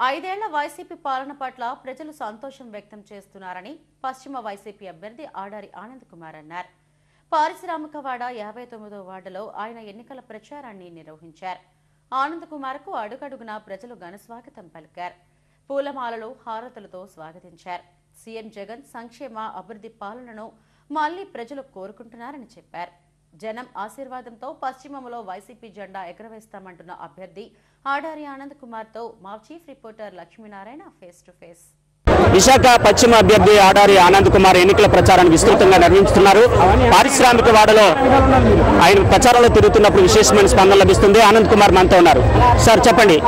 ఐదేళ్ల వైసీపీ పాలన పట్ల ప్రజలు సంతోషం వ్యక్తం చేస్తున్నారని పశ్చిమ వైసీపీ అభ్యర్థి ఆడారి ఆనంద్ కుమార్ అన్నారు. పారిశ్రామికవాడ 59వ వార్డులో ఆయన ఎన్నికల ప్రచారాన్ని నిర్వహించారు. ఆనంద్ కుమార్ కు అడుగడుగునా ప్రజలు ఘనస్వాగతం పలికారు. పూలమాలలు, హారతులతో స్వాగతించారు. సీఎం జగన్ సంక్షేమ అభివృద్ధి పాలనను మళ్లీ ప్రజలు కోరుకుంటున్నారని చెప్పారు. జనం ఆశీర్వాదంతో పశ్చిమములో వైసీపీ జెండా ఎగరవేస్తామంటున్న అభ్యర్థి ఆడారి ఆనంద్ కుమార్ తో మా chief reporter Lakshminarayana face to face. Visakha పశ్చిమ అభ్యర్థి ఆడారి ఆనంద్ కుమార్ ఎన్నికల ప్రచారాన్ని విస్తృతంగా నిర్వహిస్తున్నారు. పారిశ్రామిక వాడలో ఆయన ప్రచారంలో తిరుగుతున్నప్పుడు విశేషమైన స్పందన లభిస్తుంది. ఆనంద్ కుమార్ మనతో ఉన్నారు. సార్ చెప్పండి,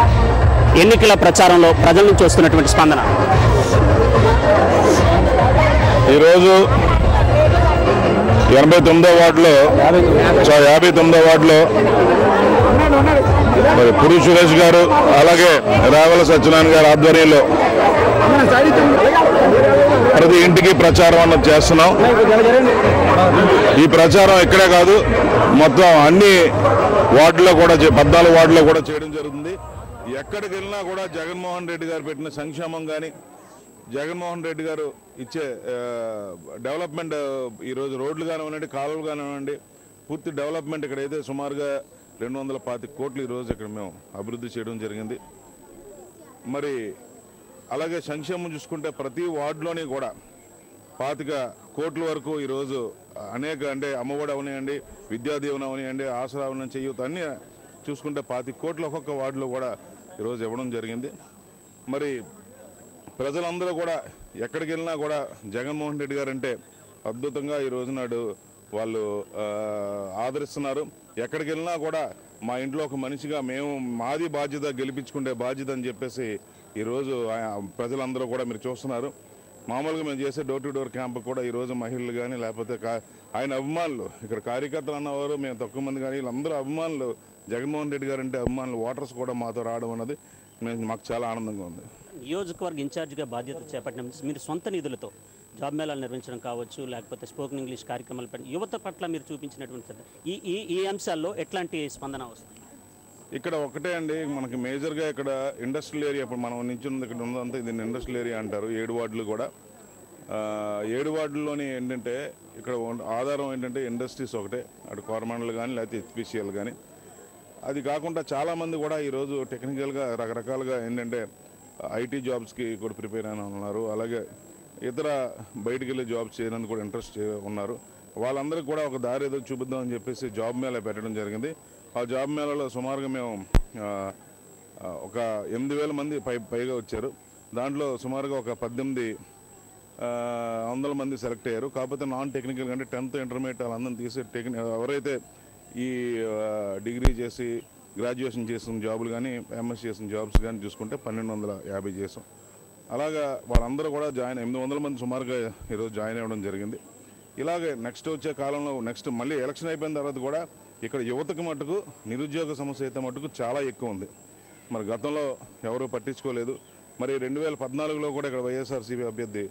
ఎన్నికల ప్రచారంలో ప్రజల నుంచి వస్తున్నటువంటి స్పందన. ఈరోజు 89వ వార్డులో మరి పురి సురేష్ గారు అలాగే రావల సత్యనారాయణ గారి ఆధ్వర్యంలో ప్రతి ఇంటికి ప్రచారం అన్నది చేస్తున్నాం. ఈ ప్రచారం ఇక్కడే కాదు, మొత్తం అన్ని వార్డులో కూడా 14 వార్డులో కూడా చేయడం జరుగుతుంది. ఎక్కడికి వెళ్ళినా కూడా జగన్మోహన్ రెడ్డి గారు పెట్టిన సంక్షేమం కానీ, జగన్మోహన్ రెడ్డి గారు ఇచ్చే డెవలప్మెంట్, ఈరోజు రోడ్లు కానివ్వండి, కాలువలు కానివ్వండి, పూర్తి డెవలప్మెంట్ ఇక్కడైతే సుమారుగా 225 కోట్లు ఈరోజు ఇక్కడ మేము అభివృద్ధి చేయడం జరిగింది. మరి అలాగే సంక్షేమం చూసుకుంటే ప్రతి వార్డులోని కూడా 25 కోట్ల వరకు ఈరోజు అనేక, అంటే అమ్మఒడి అవనివ్వండి, విద్యాదీవెన అవనివ్వండి, ఆసరా అవనివ్వండి, చేయూత అన్నీ చూసుకుంటే 25 కోట్లు ఒక్కొక్క వార్డులో కూడా ఈరోజు ఇవ్వడం జరిగింది. మరి ప్రజలందరూ కూడా ఎక్కడికి వెళ్ళినా కూడా జగన్మోహన్ రెడ్డి గారు అంటే అద్భుతంగా ఈ రోజు నాడు వాళ్ళు ఆదరిస్తున్నారు. ఎక్కడికి వెళ్ళినా కూడా మా ఇంట్లో ఒక మనిషిగా మేము, మాది బాధ్యత, గెలిపించుకుంటే బాధ్యత అని చెప్పేసి ఈరోజు ప్రజలందరూ కూడా మీరు చూస్తున్నారు. మామూలుగా మేము చేసే డోర్ టు డోర్ క్యాంప్ కూడా ఈరోజు మహిళలు కానీ, లేకపోతే ఆయన అభిమానులు, ఇక్కడ కార్యకర్తలు అన్నవారు మేము తక్కువ మంది కానీ, వీళ్ళందరూ అభిమానులు, జగన్మోహన్ రెడ్డి గారు అంటే అభిమానులు, ఓటర్స్ కూడా మాతో రావడం అన్నది మాకు చాలా ఆనందంగా ఉంది. నియోజకవర్గ ఇన్ఛార్జిగా బాధ్యత చేపట్టిన మీరు సొంత నిధులతో జాబ్ మేళాలు నిర్వహించడం కావచ్చు, లేకపోతే స్పోకెన్ ఇంగ్లీష్ కార్యక్రమాలు యువత పట్ల మీరు చూపించినటువంటి ఈ అంశాల్లో ఎట్లాంటి స్పందన వస్తుంది? ఇక్కడ ఒకటే అండి, మనకి మేజర్గా ఇక్కడ ఇండస్ట్రియల్ ఏరియా, ఇప్పుడు మనం నించున్నది ఇక్కడ ఉన్నదంతా ఇది ఇండస్ట్రియల్ ఏరియా అంటారు. 7 వార్డులు కూడా 7 వార్డుల్లోని ఏంటంటే ఇక్కడ ఆధారం ఏంటంటే ఇండస్ట్రీస్ ఒకటే, అటు కోరమండలు కానీ లేకపోతే హెచ్పిసిఎల్ కానీ. అది కాకుండా చాలామంది కూడా ఈరోజు టెక్నికల్గా రకరకాలుగా ఏంటంటే ఐటీ జాబ్స్కి కూడా ప్రిపేర్ అయిన ఉన్నారు. అలాగే ఇతర బయటికి వెళ్ళే జాబ్స్ చేయడానికి కూడా ఇంట్రెస్ట్ ఉన్నారు. వాళ్ళందరికీ కూడా ఒక దారి ఏదో చూపిద్దామని చెప్పేసి జాబ్ మేళా పెట్టడం జరిగింది. ఆ జాబ్ మేళాలో సుమారుగా మేము ఒక 8,000 మంది పైగా వచ్చారు. దాంట్లో సుమారుగా ఒక 1,800 మంది సెలెక్ట్ అయ్యారు. కాకపోతే నాన్ టెక్నికల్ అంటే 10th ఇంటర్మీడియట్ వాళ్ళందరినీ తీసి ఎవరైతే ఈ డిగ్రీ చేసి గ్రాడ్యుయేషన్ చేసిన జాబులు కానీ, ఎంఎస్ చేసిన జాబ్స్ కానీ చూసుకుంటే 1,250 చేసాం. అలాగా వాళ్ళందరూ కూడా 800 మంది సుమారుగా ఈరోజు జాయిన్ అవ్వడం జరిగింది. ఇలాగే నెక్స్ట్ వచ్చే కాలంలో మళ్ళీ ఎలక్షన్ అయిపోయిన తర్వాత కూడా ఇక్కడ యువతకు మటుకు నిరుద్యోగ సమస్య అయితే మటుకు చాలా ఎక్కువ ఉంది. మరి గతంలో ఎవరూ పట్టించుకోలేదు. మరి 2014లో కూడా ఇక్కడ వైఎస్ఆర్సీపీ అభ్యర్థి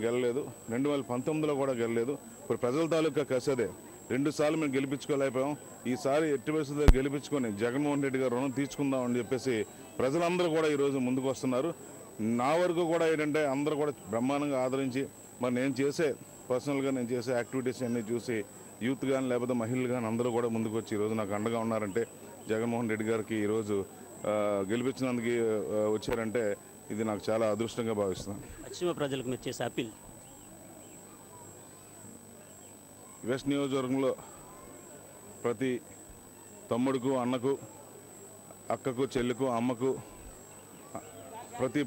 గెలలేదు, 2019లో కూడా గెలలేదు. ఇప్పుడు ప్రజల తాలూకా కసదే 2 సార్లు మేము గెలిపించుకోలేకపోయాం. ఈసారి ఎట్టి పరిస్థితుల్లో గెలిపించుకొని జగన్మోహన్ రెడ్డి గారు రుణం తీర్చుకుందాం అని చెప్పేసి ప్రజలందరూ కూడా ఈరోజు ముందుకు వస్తున్నారు. నా వరకు కూడా ఏంటంటే అందరూ కూడా బ్రహ్మాండంగా ఆదరించి, మరి నేను చేసే యాక్టివిటీస్ అన్నీ చూసి యూత్ కానీ లేకపోతే మహిళలు కానీ అందరూ కూడా ముందుకు వచ్చి ఈరోజు నాకు అండగా ఉన్నారంటే, జగన్మోహన్ రెడ్డి గారికి ఈరోజు గెలిపించినందుకు వచ్చారంటే ఇది నాకు చాలా అదృష్టంగా భావిస్తున్నాను. పశ్చిమ ప్రజలకు మీరు చేసే అప్పీల్? వెస్ట్ నియోజకవర్గంలో ప్రతి తమ్ముడుకు, అన్నకు, అక్కకు, చెల్లికు, అమ్మకు, ప్రతి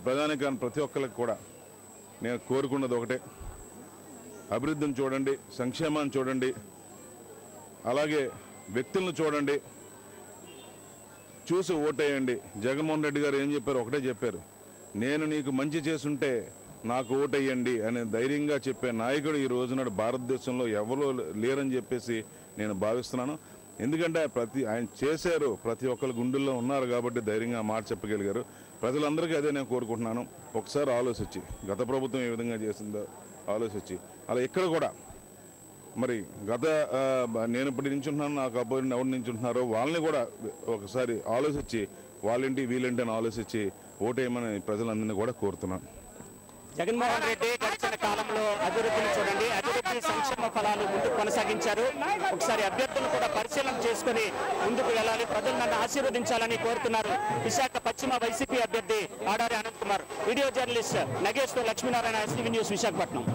ప్రజానికాన్ని ప్రతి ఒక్కరికి కూడా నేను కోరుకున్నది ఒకటే, అభివృద్ధిని చూడండి, సంక్షేమాన్ని చూడండి, అలాగే వ్యక్తులను చూడండి, చూసి ఓటేయండి. జగన్మోహన్ రెడ్డి గారు ఏం చెప్పారు? ఒకటే చెప్పారు, నేను నీకు మంచి చేసుంటే నాకు ఓటేయండి అనే ధైర్యంగా చెప్పే నాయకుడు ఈ రోజునాడు భారతదేశంలో ఎవరో లేరని చెప్పేసి నేను భావిస్తున్నాను. ఎందుకంటే ఆయన చేశారు, ప్రతి ఒక్కరి గుండెల్లో ఉన్నారు కాబట్టి ధైర్యంగా మాట చెప్పగలిగారు. ప్రజలందరికీ అదే నేను కోరుకుంటున్నాను. ఒకసారి ఆలోచించి, గత ప్రభుత్వం ఏ విధంగా చేసిందో ఆలోచించి, అలా ఇక్కడ కూడా మరి గత నేను ఇప్పుడు నించుంటున్నాను, నాకు అబ్బాయి ఎవరు నించుంటున్నారో వాళ్ళని కూడా ఒకసారి ఆలోచించి వాళ్ళేంటి వీళ్ళేంటి అని ఆలోచించి ఓటేయమని ప్రజలందరినీ కూడా కోరుతున్నాను. జగన్మోహన్ రెడ్డి గడిచిన కాలంలో అభివృద్ధిని చూడండి, అభివృద్ధి సంక్షేమ ఫలాలు ముందుకు కొనసాగించారు. ఒకసారి అభ్యర్థులను కూడా పరిశీలన చేసుకుని ముందుకు వెళ్ళాలి, ప్రజలు నన్ను ఆశీర్వదించాలని కోరుతున్నారు విశాఖ పశ్చిమ వైసీపీ అభ్యర్థి ఆడారి ఆనంద్ కుమార్. వీడియో జర్నలిస్ట్ నగేష్ తో లక్ష్మీనారాయణ, ఎస్టీవీ న్యూస్, విశాఖపట్నం.